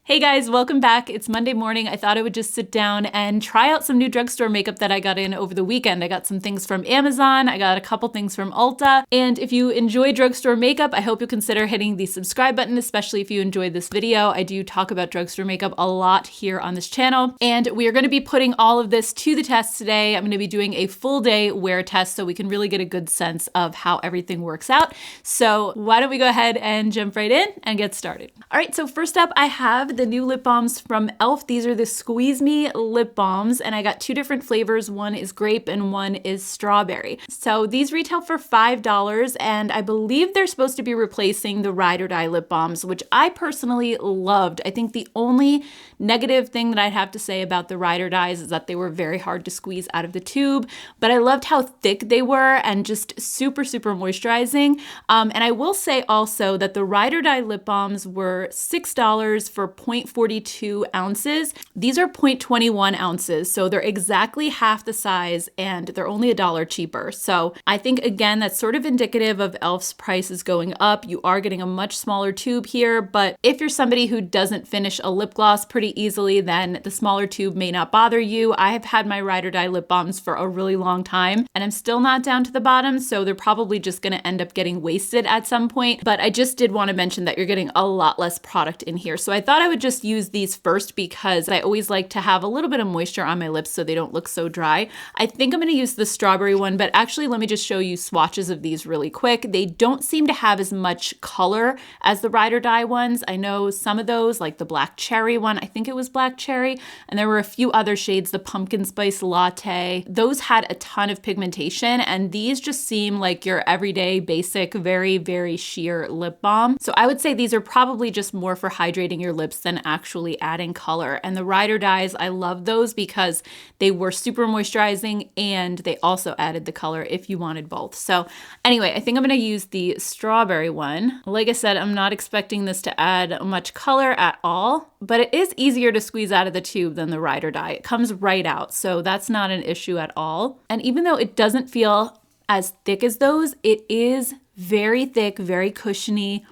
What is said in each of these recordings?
Hey guys, welcome back. It's Monday morning. I thought I would just sit down and try out some new drugstore makeup that I got in over the weekend. I got some things from Amazon, I got a couple things from Ulta, and if you enjoy drugstore makeup, I hope you'll consider hitting the subscribe button, especially if you enjoyed this video. I do talk about drugstore makeup a lot here on this channel, and we are going to be putting all of this to the test today. I'm going to be doing a full day wear test so we can really get a good sense of how everything works out. So why don't we go ahead and jump right in and get started. All right, so first up, I have the new lip balms from e.l.f. These are the Squeeze Me lip balms, and I got two different flavors. One is grape and one is strawberry. So these retail for $5, and I believe they're supposed to be replacing the Ride or Die lip balms, which I personally loved. I think the only negative thing that I'd have to say about the Ride or Dies is that they were very hard to squeeze out of the tube, but I loved how thick they were and just super, super moisturizing. And I will say also that the Ride or Die lip balms were $6 for 0.42 ounces. These are 0.21 ounces, so they're exactly half the size and they're only $1 cheaper. So I think, again, that's sort of indicative of e.l.f.'s prices going up. You are getting a much smaller tube here, but if you're somebody who doesn't finish a lip gloss pretty easily, then the smaller tube may not bother you. I have had my Ride or Die lip balms for a really long time, and I'm still not down to the bottom, so they're probably just going to end up getting wasted at some point. But I just did want to mention that you're getting a lot less product in here. So I thought I would just use these first because I always like to have a little bit of moisture on my lips so they don't look so dry. I think I'm going to use the strawberry one, but actually let me just show you swatches of these really quick. They don't seem to have as much color as the Ride or Die ones. I know some of those, like the black cherry one, I think it was black cherry, and there were a few other shades, the pumpkin spice latte. Those had a ton of pigmentation, and these just seem like your everyday basic, very, very sheer lip balm. So I would say these are probably just more for hydrating your lips than actually adding color. And the Ride or Dies, I love those because they were super moisturizing and they also added the color if you wanted both. So anyway, I think I'm going to use the strawberry one. Like I said, I'm not expecting this to add much color at all, but it is easier to squeeze out of the tube than the Ride or Die. It comes right out, so that's not an issue at all. And even though it doesn't feel as thick as those, it is very thick, very cushiony.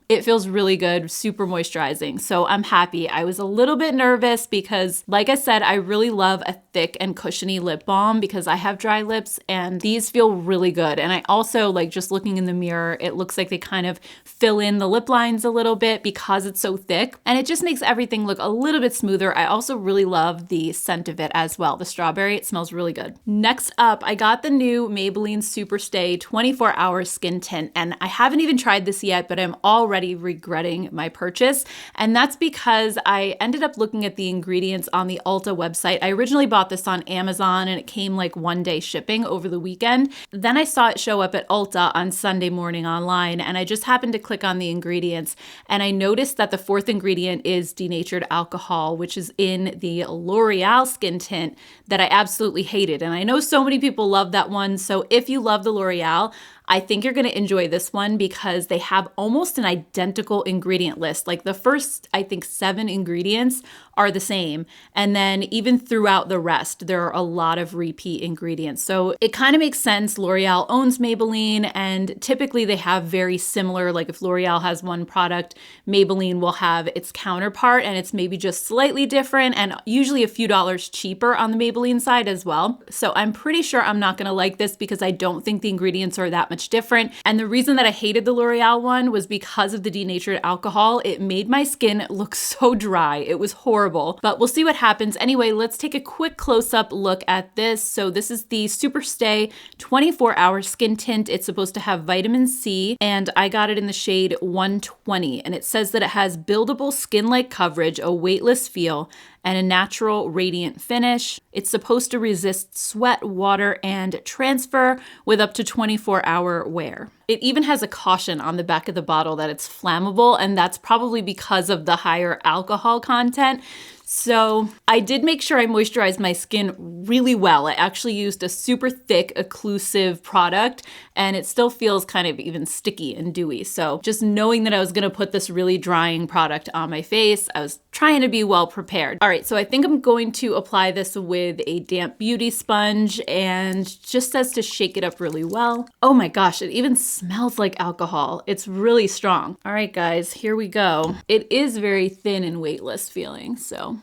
It feels really good, super moisturizing. So I'm happy. I was a little bit nervous because, like I said, I really love a thick and cushiony lip balm because I have dry lips and these feel really good. And I also like just looking in the mirror, it looks like they kind of fill in the lip lines a little bit because it's so thick and it just makes everything look a little bit smoother. I also really love the scent of it as well. The strawberry, it smells really good. Next up, I got the new Maybelline Superstay 24-hour skin tint, and I haven't even tried this yet, but I'm already regretting my purchase. And that's because I ended up looking at the ingredients on the Ulta website. I originally bought this on Amazon and it came like one-day shipping over the weekend. Then I saw it show up at Ulta on Sunday morning online, and I just happened to click on the ingredients and I noticed that the fourth ingredient is denatured alcohol, which is in the L'Oreal skin tint that I absolutely hated. And I know so many people love that one. So if you love the L'Oreal, I think you're going to enjoy this one because they have almost an identical ingredient list. Like the first, I think 7 ingredients are the same. And then even throughout the rest, there are a lot of repeat ingredients. So it kind of makes sense. L'Oreal owns Maybelline, and typically they have very similar, like if L'Oreal has one product, Maybelline will have its counterpart, and it's maybe just slightly different and usually a few dollars cheaper on the Maybelline side as well. So I'm pretty sure I'm not going to like this because I don't think the ingredients are that much different. And the reason that I hated the L'Oreal one was because of the denatured alcohol. It made my skin look so dry. It was horrible, but we'll see what happens. Anyway, let's take a quick close-up look at this. So this is the Superstay 24-hour skin tint. It's supposed to have vitamin C, and I got it in the shade 120. And it says that it has buildable skin-like coverage, a weightless feel, and a natural radiant finish. It's supposed to resist sweat, water, and transfer with up to 24-hour wear. It even has a caution on the back of the bottle that it's flammable, and that's probably because of the higher alcohol content. So I did make sure I moisturized my skin really well. I actually used a super thick occlusive product and it still feels kind of even sticky and dewy. So just knowing that I was gonna put this really drying product on my face, I was trying to be well prepared. All right, so I think I'm going to apply this with a damp beauty sponge and just says to shake it up really well. Oh my gosh, it even smells like alcohol. It's really strong. All right, guys, here we go. It is very thin and weightless feeling, so.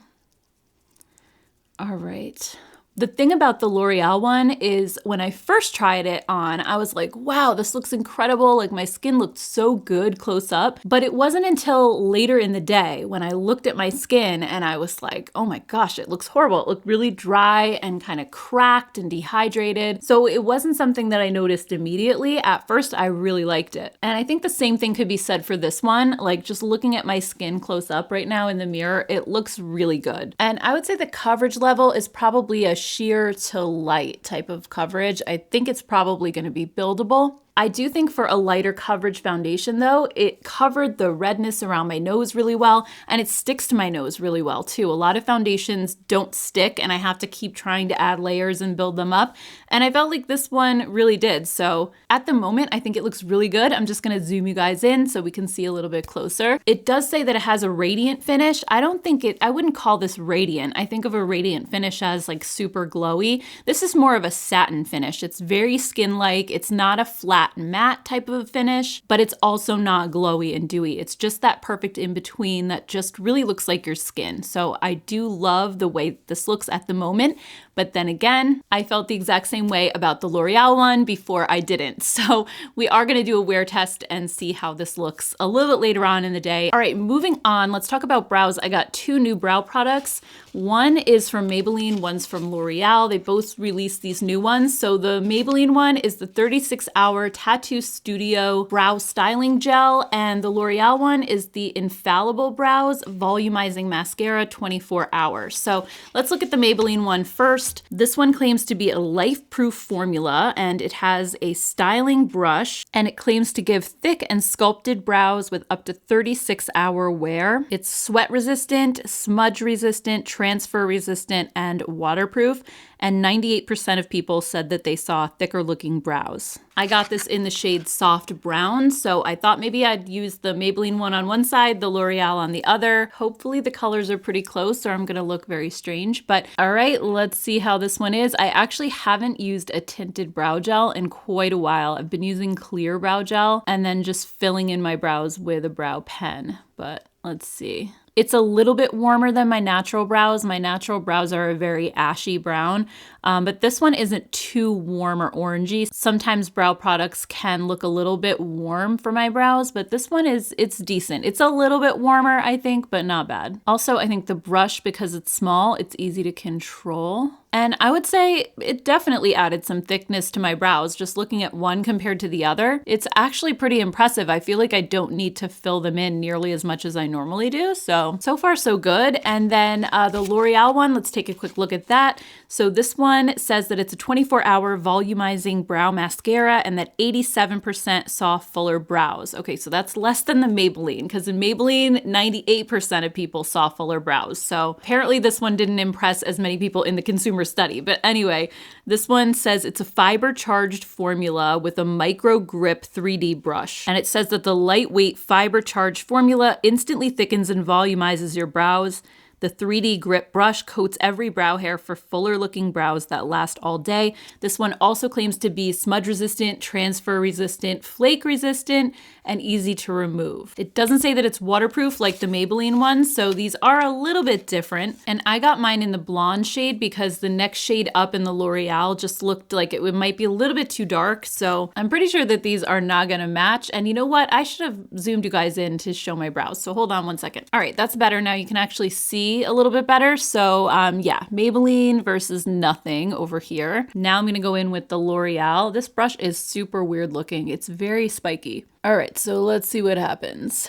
All right. The thing about the L'Oreal one is when I first tried it on, I was like, wow, this looks incredible. Like my skin looked so good close up. But it wasn't until later in the day when I looked at my skin and I was like, oh my gosh, it looks horrible. It looked really dry and kind of cracked and dehydrated. So it wasn't something that I noticed immediately. At first, I really liked it. And I think the same thing could be said for this one. Like just looking at my skin close up right now in the mirror, it looks really good. And I would say the coverage level is probably a sheer to light type of coverage. I think it's probably going to be buildable. I do think for a lighter coverage foundation though, it covered the redness around my nose really well and it sticks to my nose really well too. A lot of foundations don't stick and I have to keep trying to add layers and build them up. And I felt like this one really did. So at the moment, I think it looks really good. I'm just gonna zoom you guys in so we can see a little bit closer. It does say that it has a radiant finish. I wouldn't call this radiant. I think of a radiant finish as like super glowy. This is more of a satin finish. It's very skin-like. It's not a flat matte type of finish, but it's also not glowy and dewy. It's just that perfect in between that just really looks like your skin. So I do love the way this looks at the moment, but then again, I felt the exact same way about the L'Oreal one before I didn't. So we are gonna do a wear test and see how this looks a little bit later on in the day. All right, moving on, let's talk about brows. I got two new brow products. One is from Maybelline, one's from L'Oreal. They both released these new ones. So the Maybelline one is the 36-hour Tattoo Studio Brow Styling Gel, and the L'Oreal one is the Infallible Brows Volumizing Mascara 24 hours. So let's look at the Maybelline one first. This one claims to be a life-proof formula, and it has a styling brush, and it claims to give thick and sculpted brows with up to 36-hour wear. It's sweat-resistant, smudge-resistant, transfer-resistant, and waterproof, and 98% of people said that they saw thicker-looking brows. I got this in the shade Soft Brown, so I thought maybe I'd use the Maybelline one on one side, the L'Oreal on the other. Hopefully the colors are pretty close or I'm gonna look very strange, but all right, let's see how this one is. I actually haven't used a tinted brow gel in quite a while. I've been using clear brow gel and then just filling in my brows with a brow pen, but let's see. It's a little bit warmer than my natural brows. My natural brows are a very ashy brown, but this one isn't too warm or orangey. Sometimes brow products can look a little bit warm for my brows, but this one it's decent. It's a little bit warmer, I think, but not bad. Also, I think the brush, because it's small, it's easy to control. And I would say it definitely added some thickness to my brows, just looking at one compared to the other. It's actually pretty impressive. I feel like I don't need to fill them in nearly as much as I normally do. So far so good. And then the L'Oreal one, let's take a quick look at that. So this one says that it's a 24-hour volumizing brow mascara and that 87% saw fuller brows. Okay, so that's less than the Maybelline, because in Maybelline, 98% of people saw fuller brows. So apparently this one didn't impress as many people in the consumer study. But anyway, this one says it's a fiber charged formula with a micro grip 3D brush. And it says that the lightweight fiber charged formula instantly thickens and volumizes your brows. The 3D grip brush coats every brow hair for fuller looking brows that last all day. This one also claims to be smudge resistant, transfer resistant, flake resistant, and easy to remove. It doesn't say that it's waterproof like the Maybelline ones, so these are a little bit different. And I got mine in the blonde shade because the next shade up in the L'Oreal just looked like it might be a little bit too dark. So I'm pretty sure that these are not gonna match. And you know what? I should have zoomed you guys in to show my brows. So hold on one second. All right, that's better. Now you can actually see a little bit better. So yeah, Maybelline versus nothing over here. Now I'm gonna go in with the L'Oreal. This brush is super weird looking. It's very spiky. All right, so let's see what happens.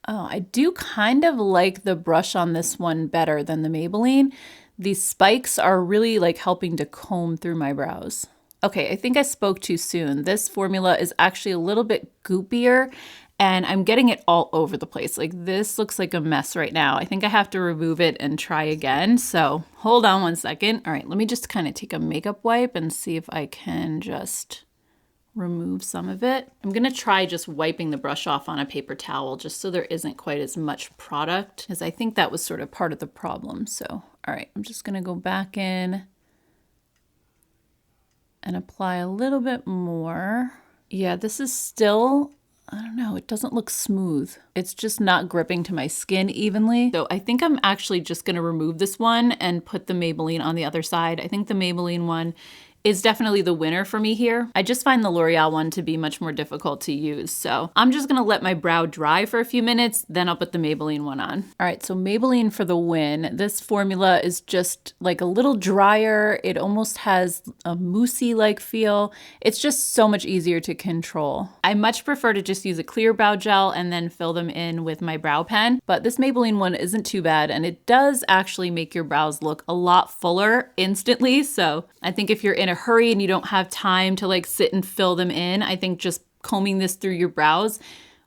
Oh, I do kind of like the brush on this one better than the Maybelline. These spikes are really like helping to comb through my brows. Okay, I think I spoke too soon. This formula is actually a little bit goopier and I'm getting it all over the place. Like this looks like a mess right now. I think I have to remove it and try again. So hold on one second. All right, let me just kind of take a makeup wipe and see if I can just remove some of it. I'm gonna try just wiping the brush off on a paper towel just so there isn't quite as much product, as I think that was sort of part of the problem. So, all right, I'm just gonna go back in and apply a little bit more. Yeah, this is still, I don't know, it doesn't look smooth. It's just not gripping to my skin evenly. So I think I'm actually just gonna remove this one and put the Maybelline on the other side. I think the Maybelline one is definitely the winner for me here. I just find the L'Oreal one to be much more difficult to use. So I'm just gonna let my brow dry for a few minutes, then I'll put the Maybelline one on. All right, so Maybelline for the win. This formula is just like a little drier. It almost has a moussey-like feel. It's just so much easier to control. I much prefer to just use a clear brow gel and then fill them in with my brow pen, but this Maybelline one isn't too bad, and it does actually make your brows look a lot fuller instantly. So I think if you're in a hurry and you don't have time to like sit and fill them in, I think just combing this through your brows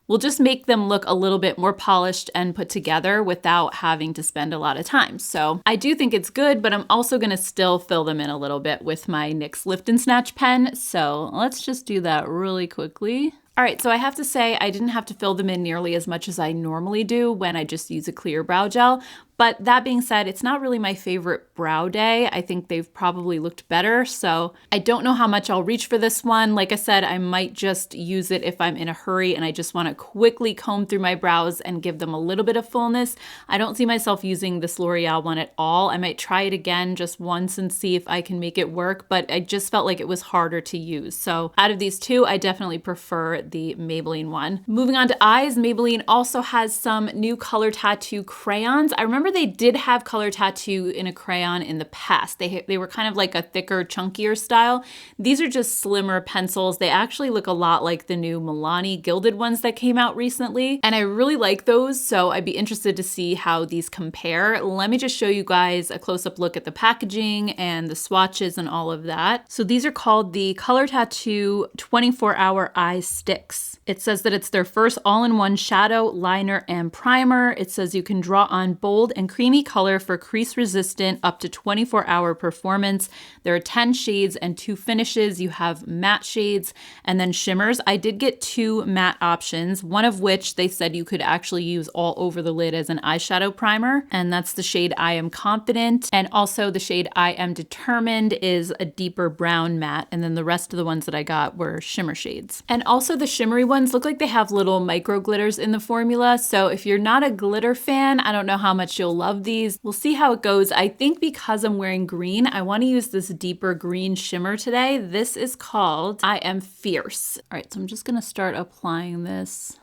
will just make them look a little bit more polished and put together without having to spend a lot of time. So I do think it's good, but I'm also gonna still fill them in a little bit with my NYX Lift and Snatch pen. So let's just do that really quickly. All right, so I have to say I didn't have to fill them in nearly as much as I normally do when I just use a clear brow gel. But that being said, it's not really my favorite brow day. I think they've probably looked better. So I don't know how much I'll reach for this one. Like I said, I might just use it if I'm in a hurry and I just want to quickly comb through my brows and give them a little bit of fullness. I don't see myself using this L'Oreal one at all. I might try it again just once and see if I can make it work, but I just felt like it was harder to use. So out of these two, I definitely prefer the Maybelline one. Moving on to eyes, Maybelline also has some new Color Tattoo crayons. I remember they did have Color Tattoo in a crayon in the past. They were kind of like a thicker, chunkier style. These are just slimmer pencils. They actually look a lot like the new Milani gilded ones that came out recently. And I really like those, so I'd be interested to see how these compare. Let me just show you guys a close-up look at the packaging and the swatches and all of that. So these are called the Color Tattoo 24-Hour Eye Sticks. It says that it's their first all-in-one shadow, liner, and primer. It says you can draw on bold and creamy color for crease-resistant up to 24-hour performance. There are 10 shades and 2 finishes. You have matte shades and then shimmers. I did get 2 matte options, one of which they said you could actually use all over the lid as an eyeshadow primer, and that's the shade I Am Confident. And also the shade I Am Determined is a deeper brown matte, and then the rest of the ones that I got were shimmer shades. And also the shimmery ones look like they have little micro glitters in the formula, so if you're not a glitter fan, I don't know how much you'll love these. We'll see how it goes. I think because I'm wearing green, I want to use this deeper green shimmer today. This is called I Am Fierce. All right, so I'm just gonna start applying this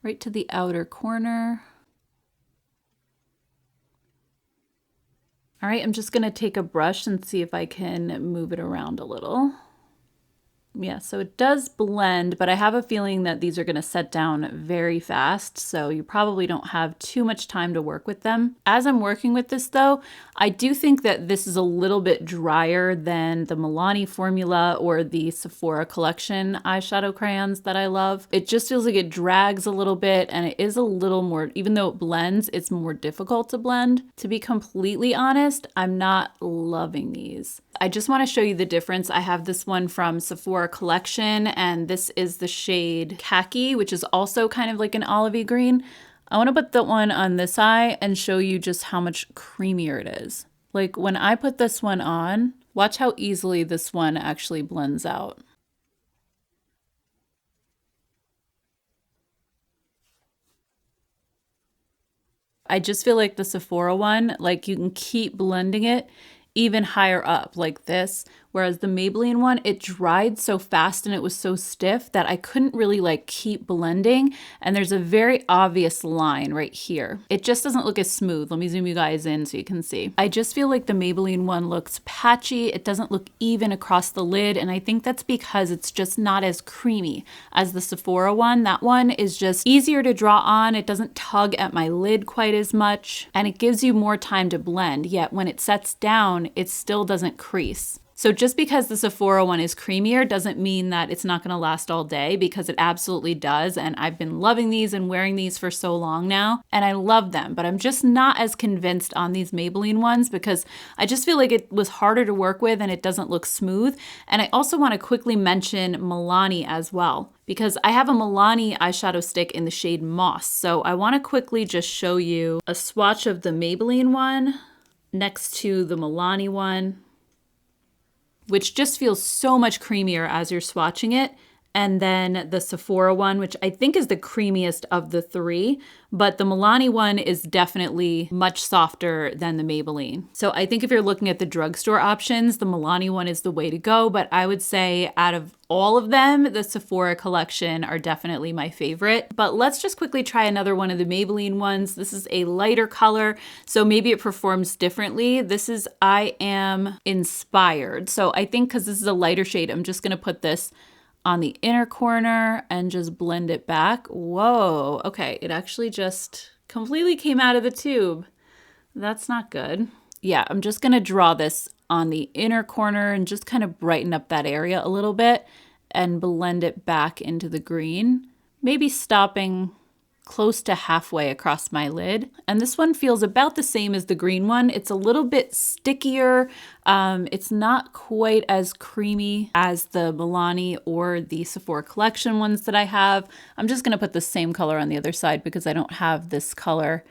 right to the outer corner. All right, I'm just gonna take a brush and see if I can move it around a little. Yeah, so it does blend, but I have a feeling that these are going to set down very fast, so you probably don't have too much time to work with them. As I'm working with this though, I do think that this is a little bit drier than the Milani formula or the Sephora collection eyeshadow crayons that I love. It just feels like it drags a little bit, and it is a little more, even though it blends, it's more difficult to blend. To be completely honest, I'm not loving these. I just want to show you the difference. I have this one from Sephora collection, and this is the shade Khaki, which is also kind of like an olivey green. I want to put that one on this eye and show you just how much creamier it is. Like when I put this one on, watch how easily this one actually blends out. I just feel like the Sephora one, like you can keep blending it even higher up like this, whereas the Maybelline one, it dried so fast and it was so stiff that I couldn't really like keep blending, and there's a very obvious line right here. It just doesn't look as smooth. Let me zoom you guys in so you can see. I just feel like the Maybelline one looks patchy. It doesn't look even across the lid, and I think that's because it's just not as creamy as the Sephora one. That one is just easier to draw on. It doesn't tug at my lid quite as much, and it gives you more time to blend, yet when it sets down, it still doesn't crease. So just because the Sephora one is creamier doesn't mean that it's not gonna last all day, because it absolutely does. And I've been loving these and wearing these for so long now, and I love them, but I'm just not as convinced on these Maybelline ones because I just feel like it was harder to work with and it doesn't look smooth. And I also wanna quickly mention Milani as well, because I have a Milani eyeshadow stick in the shade Moss. So I wanna quickly just show you a swatch of the Maybelline one next to the Milani one, which just feels so much creamier as you're swatching it. And then the Sephora one, which I think is the creamiest of the three, but the Milani one is definitely much softer than the Maybelline. So I think if you're looking at the drugstore options, the Milani one is the way to go, but I would say out of all of them, the Sephora collection are definitely my favorite. But let's just quickly try another one of the Maybelline ones. This is a lighter color, so maybe it performs differently. This is I Am Inspired. So I think because this is a lighter shade, I'm just gonna put this on the inner corner and just blend it back. Whoa, okay, it actually just completely came out of the tube. That's not good. Yeah, I'm just gonna draw this on the inner corner and just kind of brighten up that area a little bit and blend it back into the green, maybe stopping close to halfway across my lid. And this one feels about the same as the green one. It's a little bit stickier. It's not quite as creamy as the Milani or the Sephora collection ones that I have. I'm just gonna put the same color on the other side because I don't have this color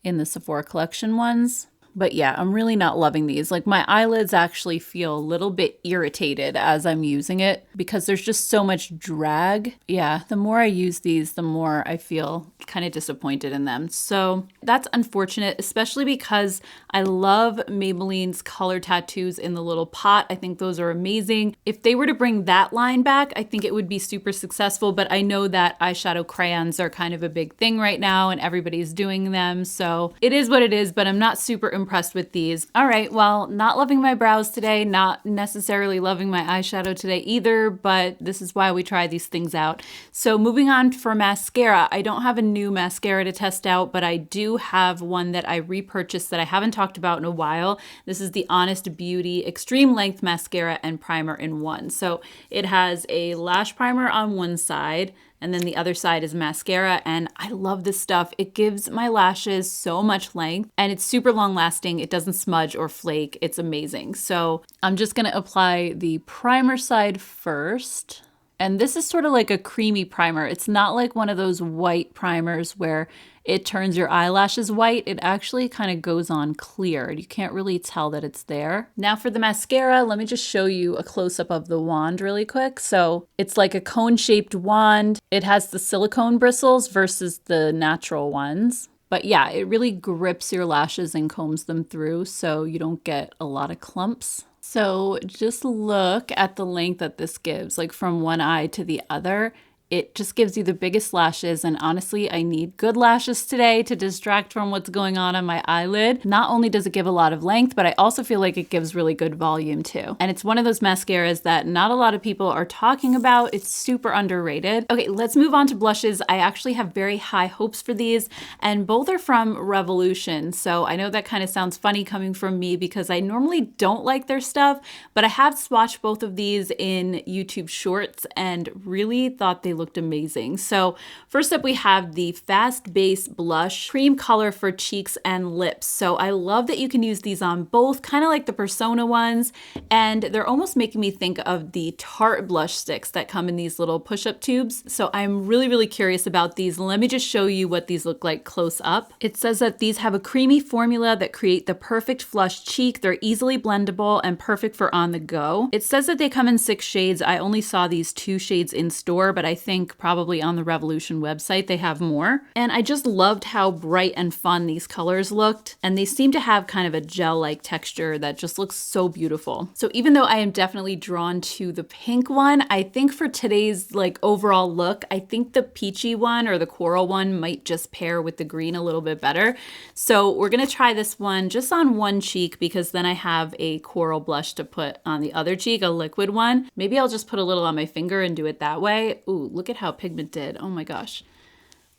in the Sephora collection ones. But yeah, I'm really not loving these. Like my eyelids actually feel a little bit irritated as I'm using it because there's just so much drag. Yeah, the more I use these, the more I feel kind of disappointed in them. So that's unfortunate, especially because I love Maybelline's color tattoos in the little pot. I think those are amazing. If they were to bring that line back, I think it would be super successful, but I know that eyeshadow crayons are kind of a big thing right now and everybody's doing them. So it is what it is, but I'm not super impressed with these. All right, well, not loving my brows today, not necessarily loving my eyeshadow today either, but this is why we try these things out. So moving on for mascara, I don't have a new mascara to test out, but I do have one that I repurchased that I haven't talked about in a while. This is the Honest Beauty Extreme Length Mascara and Primer in one. So it has a lash primer on one side, and then the other side is mascara, and I love this stuff. It gives my lashes so much length, and it's super long lasting. It doesn't smudge or flake. It's amazing. So I'm just gonna apply the primer side first. And this is sort of like a creamy primer. It's not like one of those white primers where it turns your eyelashes white. It actually kind of goes on clear. You can't really tell that it's there. Now for the mascara, let me just show you a close-up of the wand really quick. So it's like a cone-shaped wand. It has the silicone bristles versus the natural ones. But yeah, it really grips your lashes and combs them through so you don't get a lot of clumps. So just look at the length that this gives, like from one eye to the other. It just gives you the biggest lashes, and honestly, I need good lashes today to distract from what's going on my eyelid. Not only does it give a lot of length, but I also feel like it gives really good volume too. And it's one of those mascaras that not a lot of people are talking about. It's super underrated. Okay, let's move on to blushes. I actually have very high hopes for these, and both are from Revolution. So I know that kind of sounds funny coming from me because I normally don't like their stuff, but I have swatched both of these in YouTube Shorts and really thought they looked amazing. So first up, we have the Fast Base Blush Cream Color for cheeks and lips. So I love that you can use these on both, kind of like the Persona ones, and they're almost making me think of the Tarte blush sticks that come in these little push-up tubes. So I'm really, really curious about these. Let me just show you what these look like close up. It says that these have a creamy formula that create the perfect flush cheek. They're easily blendable and perfect for on the go. It says that they come in 6 shades. I only saw these 2 shades in store, but I think probably on the Revolution website they have more. And I just loved how bright and fun these colors looked. And they seem to have kind of a gel-like texture that just looks so beautiful. So even though I am definitely drawn to the pink one, I think for today's like overall look, I think the peachy one or the coral one might just pair with the green a little bit better. So we're gonna try this one just on one cheek because then I have a coral blush to put on the other cheek, a liquid one. Maybe I'll just put a little on my finger and do it that way. Ooh, look at how pigmented. Oh my gosh.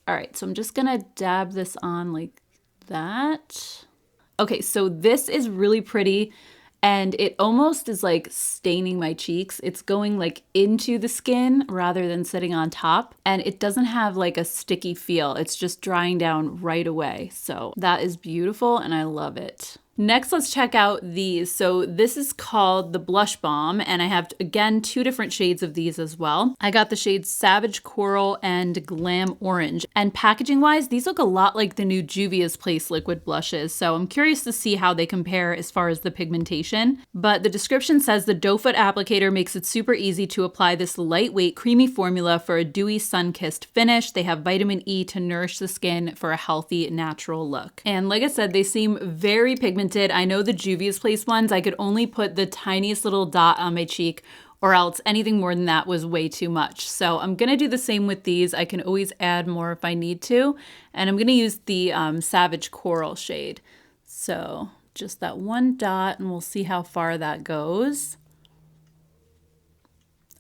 All right, so I'm just gonna dab this on like that. Okay, so this is really pretty. and it almost is like staining my cheeks. It's going like into the skin rather than sitting on top, and it doesn't have like a sticky feel. It's just drying down right away. So that is beautiful and I love it. Next, let's check out these. So this is called the Blush Balm, and I have, again, 2 different shades of these as well. I got the shades Savage Coral and Glam Orange. And packaging-wise, these look a lot like the new Juvia's Place liquid blushes, so I'm curious to see how they compare as far as the pigmentation. But the description says the doe foot applicator makes it super easy to apply this lightweight, creamy formula for a dewy, sun-kissed finish. They have vitamin E to nourish the skin for a healthy, natural look. And like I said, they seem very pigmented. I know the Juvia's Place ones, I could only put the tiniest little dot on my cheek, or else anything more than that was way too much. So I'm gonna do the same with these. I can always add more if I need to. And I'm gonna use the Savage Coral shade. So just that one dot, and we'll see how far that goes.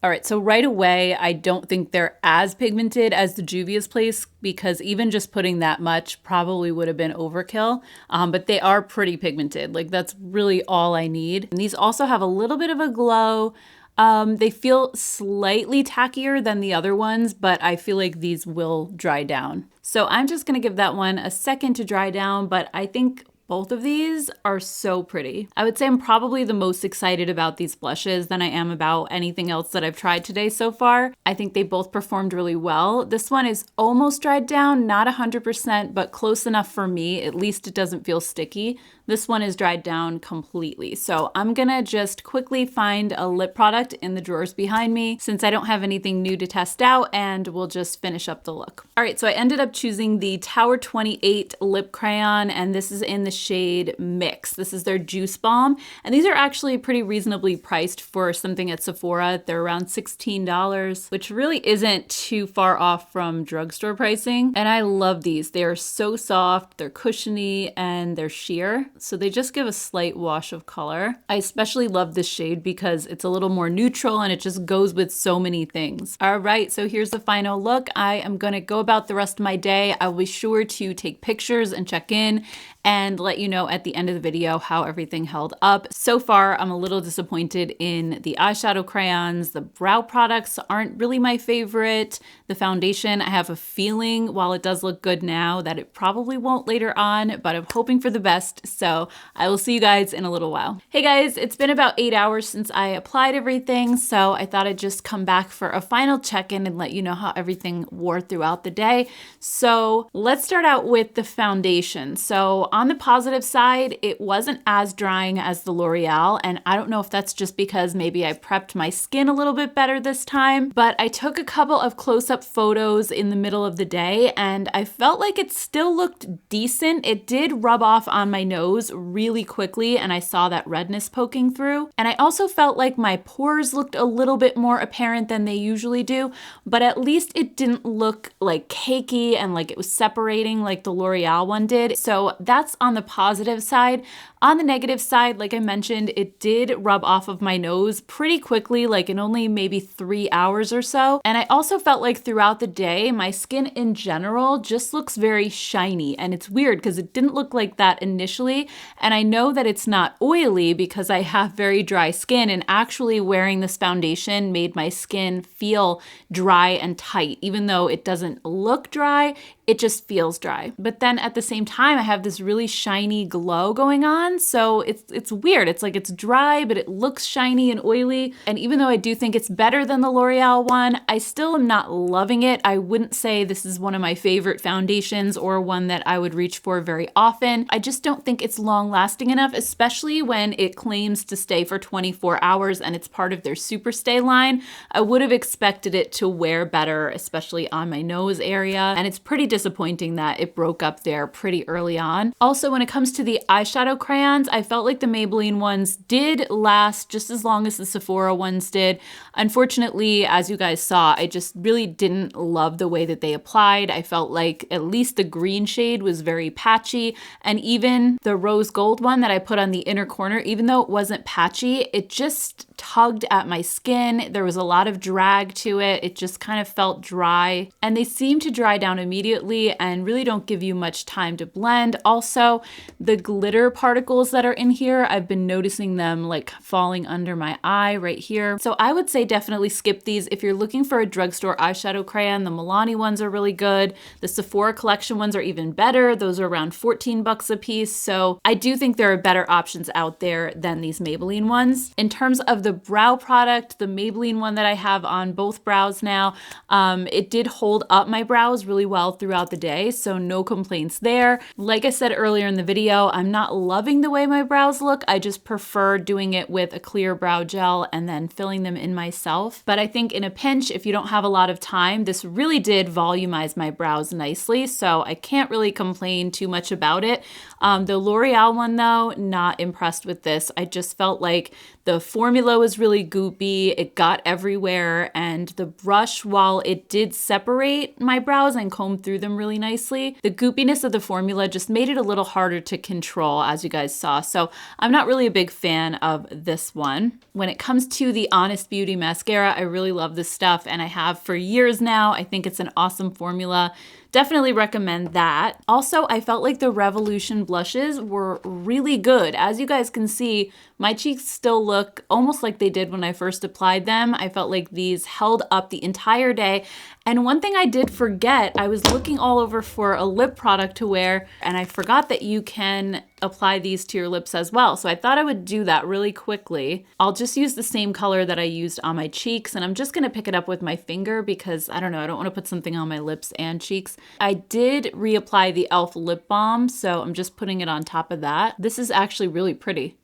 All right, so right away, I don't think they're as pigmented as the Juvia's Place, because even just putting that much probably would have been overkill, but they are pretty pigmented. Like, that's really all I need. And these also have a little bit of a glow. They feel slightly tackier than the other ones, but I feel like these will dry down. So I'm just gonna give that one a second to dry down, but I think both of these are so pretty. I would say I'm probably the most excited about these blushes than I am about anything else that I've tried today so far. I think they both performed really well. This one is almost dried down, not 100%, but close enough for me. At least it doesn't feel sticky. This one is dried down completely. So I'm gonna just quickly find a lip product in the drawers behind me since I don't have anything new to test out, and we'll just finish up the look. All right, so I ended up choosing the Tower 28 lip crayon, and this is in the shade Mix. This is their Juice Balm, and these are actually pretty reasonably priced for something at Sephora. They're around $16, which really isn't too far off from drugstore pricing. And I love these. They are so soft, they're cushiony, and they're sheer. So they just give a slight wash of color. I especially love this shade because it's a little more neutral and it just goes with so many things. All right, so here's the final look. I am gonna go about the rest of my day. I will be sure to take pictures and check in and let you know at the end of the video how everything held up. So far, I'm a little disappointed in the eyeshadow crayons. The brow products aren't really my favorite. The foundation, I have a feeling, while it does look good now, that it probably won't later on, but I'm hoping for the best. So I will see you guys in a little while. Hey guys, it's been about 8 hours since I applied everything, so I thought I'd just come back for a final check-in and let you know how everything wore throughout the day. So let's start out with the foundation. So on the positive side, it wasn't as drying as the L'Oreal, and I don't know if that's just because maybe I prepped my skin a little bit better this time, but I took a couple of close-up photos in the middle of the day, and I felt like it still looked decent. It did rub off on my nose really quickly, and I saw that redness poking through. And I also felt like my pores looked a little bit more apparent than they usually do, but at least it didn't look like cakey and like it was separating like the L'Oreal one did. So that's on the positive side. On the negative side, like I mentioned, it did rub off of my nose pretty quickly, like in only maybe 3 hours or so. And I also felt like throughout the day, my skin in general just looks very shiny. And it's weird because it didn't look like that initially. And I know that it's not oily because I have very dry skin, and actually wearing this foundation made my skin feel dry and tight. Even though it doesn't look dry, it just feels dry. But then at the same time, I have this really shiny glow going on. So it's weird. It's like it's dry, but it looks shiny and oily. And even though I do think it's better than the L'Oreal one, I still am not loving it. I wouldn't say this is one of my favorite foundations or one that I would reach for very often. I just don't think it's long lasting enough, especially when it claims to stay for 24 hours and it's part of their Super Stay line. I would have expected it to wear better, especially on my nose area. And it's pretty disappointing that it broke up there pretty early on. Also, when it comes to the eyeshadow crayons, I felt like the Maybelline ones did last just as long as the Sephora ones did. Unfortunately, as you guys saw, I just really didn't love the way that they applied. I felt like at least the green shade was very patchy, and even the rose gold one that I put on the inner corner, even though it wasn't patchy, it just tugged at my skin. There was a lot of drag to it. It just kind of felt dry, and they seemed to dry down immediately immediately and really don't give you much time to blend. Also, the glitter particles that are in here, I've been noticing them like falling under my eye right here. So I would say definitely skip these. If you're looking for a drugstore eyeshadow crayon, the Milani ones are really good. The Sephora collection ones are even better. Those are around 14 bucks a piece. So I do think there are better options out there than these Maybelline ones. In terms of the brow product, the Maybelline one that I have on both brows now, it did hold up my brows really well throughout the day, so no complaints there. Like I said earlier in the video, I'm not loving the way my brows look. I just prefer doing it with a clear brow gel and then filling them in myself. But I think in a pinch, if you don't have a lot of time, this really did volumize my brows nicely, so I can't really complain too much about it. The L'Oreal one though, not impressed with this. I just felt like the formula was really goopy, it got everywhere, and the brush, while it did separate my brows and comb through them really nicely, the goopiness of the formula just made it a little harder to control, as you guys saw. So I'm not really a big fan of this one. When it comes to the Honest Beauty mascara, I really love this stuff and I have for years now. I think it's an awesome formula. Definitely recommend that. Also, I felt like the Revolution blushes were really good. As you guys can see, my cheeks still look almost like they did when I first applied them. I felt like these held up the entire day. And one thing I did forget, I was looking all over for a lip product to wear, and I forgot that you can apply these to your lips as well. So I thought I would do that really quickly. I'll just use the same color that I used on my cheeks, and I'm just gonna pick it up with my finger because I don't know, I don't wanna put something on my lips and cheeks. I did reapply the e.l.f. lip balm, so I'm just putting it on top of that. This is actually really pretty.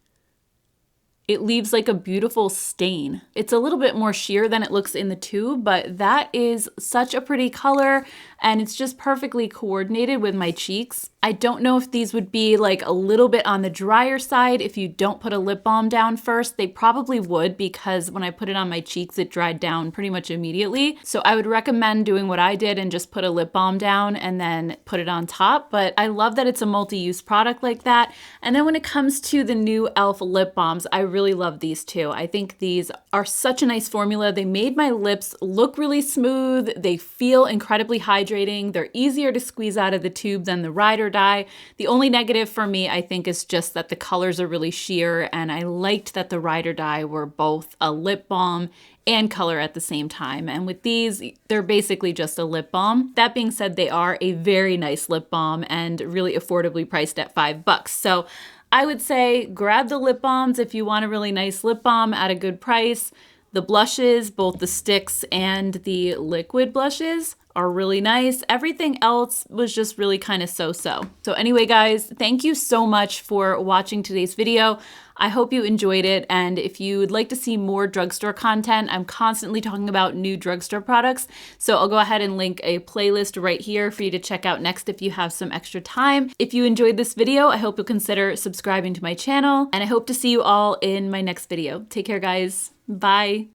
It leaves like a beautiful stain. It's a little bit more sheer than it looks in the tube, but that is such a pretty color and it's just perfectly coordinated with my cheeks. I don't know if these would be like a little bit on the drier side if you don't put a lip balm down first. They probably would, because when I put it on my cheeks, it dried down pretty much immediately. So I would recommend doing what I did and just put a lip balm down and then put it on top. But I love that it's a multi-use product like that. And then when it comes to the new e.l.f. lip balms, I really love these too. I think these are such a nice formula. They made my lips look really smooth. They feel incredibly hydrating. They're easier to squeeze out of the tube than the Ride or Die. The only negative for me, I think, is just that the colors are really sheer, and I liked that the Ride or Die were both a lip balm and color at the same time. And with these, they're basically just a lip balm. That being said, they are a very nice lip balm and really affordably priced at $5. So I would say grab the lip balms if you want a really nice lip balm at a good price. The blushes, both the sticks and the liquid blushes, are really nice. Everything else was just really kind of so-so. So anyway, guys, thank you so much for watching today's video. I hope you enjoyed it, and if you would like to see more drugstore content, I'm constantly talking about new drugstore products, so I'll go ahead and link a playlist right here for you to check out next if you have some extra time. If you enjoyed this video, I hope you'll consider subscribing to my channel, and I hope to see you all in my next video. Take care, guys. Bye.